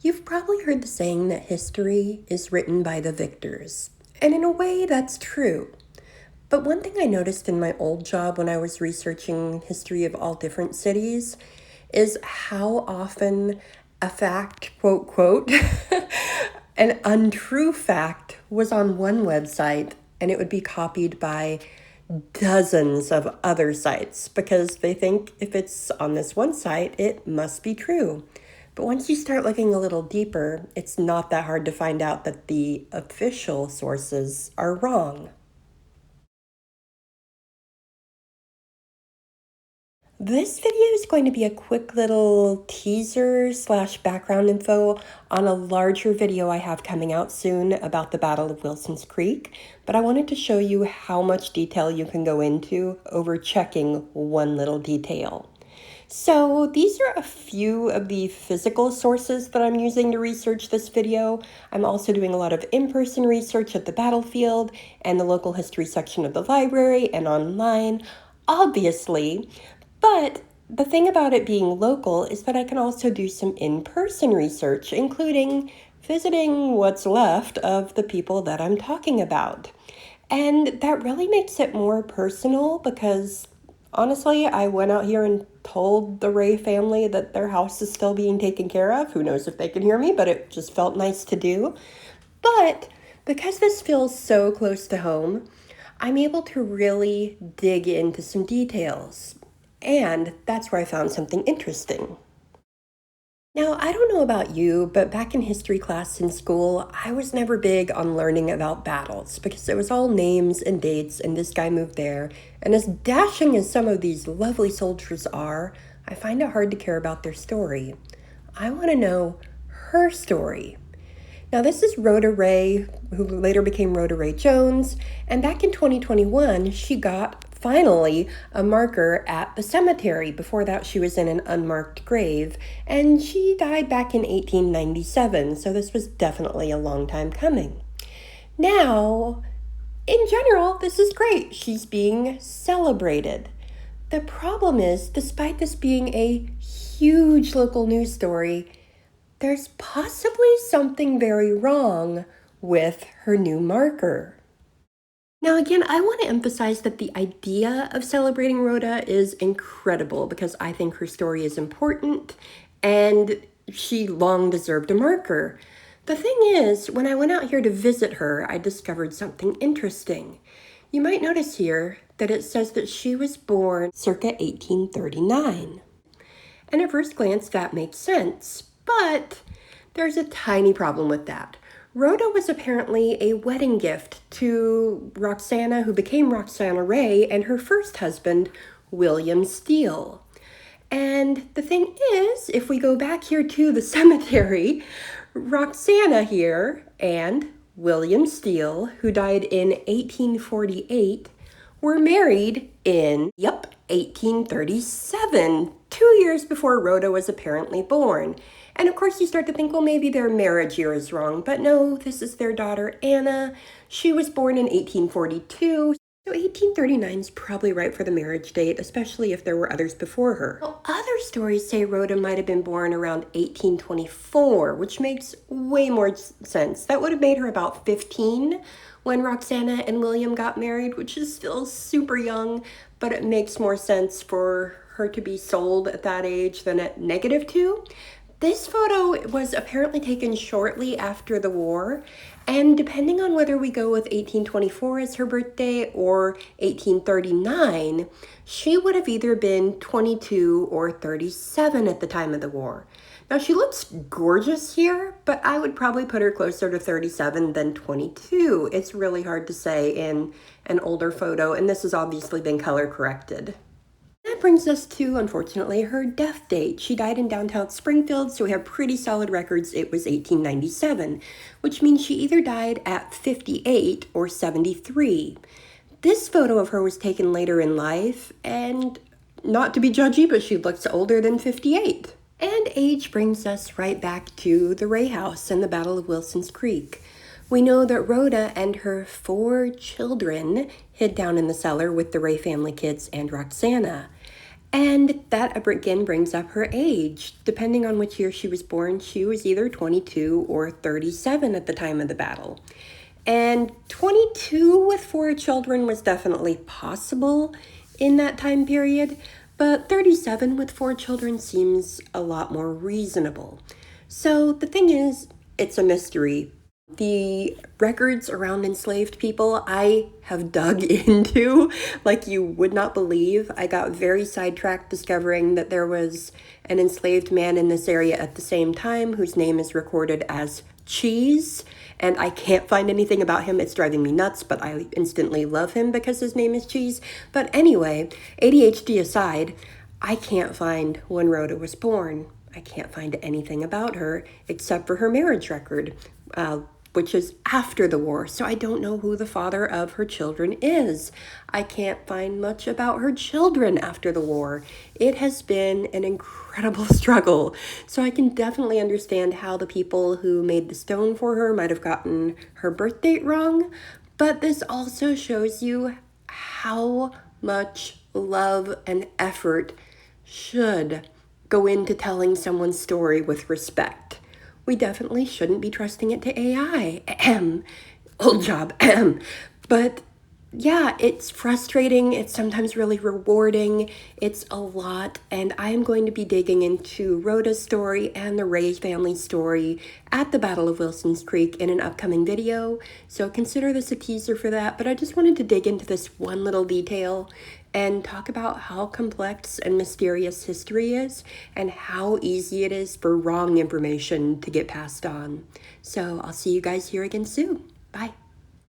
You've probably heard the saying that history is written by the victors. And in a way, that's true. But one thing I noticed in my old job when I was researching history of all different cities is how often a fact, quote, quote, an untrue fact was on one website and it would be copied by dozens of other sites because they think if it's on this one site, it must be true. But once you start looking a little deeper, it's not that hard to find out that the official sources are wrong. This video is going to be a quick little teaser slash background info on a larger video I have coming out soon about the Battle of Wilson's Creek, but I wanted to show you how much detail you can go into over checking one little detail. So these are a few of the physical sources that I'm using to research this video. I'm also doing a lot of in-person research at the battlefield and the local history section of the library and online, obviously. But the thing about it being local is that I can also do some in-person research, including visiting what's left of the people that I'm talking about. And that really makes it more personal because honestly, I went out here and told the Ray family that their house is still being taken care of. Who knows if they can hear me, but it just felt nice to do. But because this feels so close to home, I'm able to really dig into some details. And that's where I found something interesting. Now, I don't know about you, but back in history class in school, I was never big on learning about battles because it was all names and dates and this guy moved there. And as dashing as some of these lovely soldiers are, I find it hard to care about their story. I want to know her story. Now, this is Rhoda Ray, who later became Rhoda Ray Jones, and back in 2021, she got finally a marker at the cemetery. Before that, she was in an unmarked grave, and she died back in 1897, so this was definitely a long time coming. Now, in general, this is great. She's being celebrated. The problem is, despite this being a huge local news story, there's possibly something very wrong with her new marker. Now, again, I want to emphasize that the idea of celebrating Rhoda is incredible because I think her story is important and she long deserved a marker. The thing is, when I went out here to visit her, I discovered something interesting. You might notice here that it says that she was born circa 1839. And at first glance, that makes sense. But there's a tiny problem with that. Rhoda was apparently a wedding gift to Roxana, who became Roxana Ray, and her first husband, William Steele. And the thing is, if we go back here to the cemetery, Roxana here and William Steele, who died in 1848, were married in, 1837, 2 years before Rhoda was apparently born. And of course you start to think, well, maybe their marriage year is wrong, but no, this is their daughter, Anna. She was born in 1842, so 1839 is probably right for the marriage date, especially if there were others before her. Well, other stories say Rhoda might have been born around 1824, which makes way more sense. That would have made her about 15 when Roxana and William got married, which is still super young, but it makes more sense for her to be sold at that age than at -2. This photo was apparently taken shortly after the war, and depending on whether we go with 1824 as her birthday or 1839, she would have either been 22 or 37 at the time of the war. Now, she looks gorgeous here, but I would probably put her closer to 37 than 22. It's really hard to say in an older photo, and this has obviously been color corrected. That brings us to, unfortunately, her death date. She died in downtown Springfield, so we have pretty solid records. It was 1897, which means she either died at 58 or 73. This photo of her was taken later in life, and not to be judgy, but she looks older than 58. And age brings us right back to the Ray House and the Battle of Wilson's Creek. We know that Rhoda and her 4 children hid down in the cellar with the Ray family kids and Roxana. And that again brings up her age. Depending on which year she was born, she was either 22 or 37 at the time of the battle. And 22 with 4 children was definitely possible in that time period, but 37 with 4 children seems a lot more reasonable. So the thing is, it's a mystery. The records around enslaved people I have dug into like you would not believe. I got very sidetracked discovering that there was an enslaved man in this area at the same time whose name is recorded as Cheese, and I can't find anything about him. It's driving me nuts, but I instantly love him because his name is Cheese. But anyway, ADHD aside, I can't find when Rhoda was born. I can't find anything about her except for her marriage record, which is after the war, so I don't know who the father of her children is. I can't find much about her children after the war. It has been an incredible struggle, so I can definitely understand how the people who made the stone for her might have gotten her birth date wrong, but this also shows you how much love and effort should go into telling someone's story with respect. We definitely shouldn't be trusting it to AI. Old job. But yeah, it's frustrating. It's sometimes really rewarding. It's a lot. And I am going to be digging into Rhoda's story and the Ray family story at the Battle of Wilson's Creek in an upcoming video. So consider this a teaser for that. But I just wanted to dig into this one little detail and talk about how complex and mysterious history is and how easy it is for wrong information to get passed on. So I'll see you guys here again soon. Bye.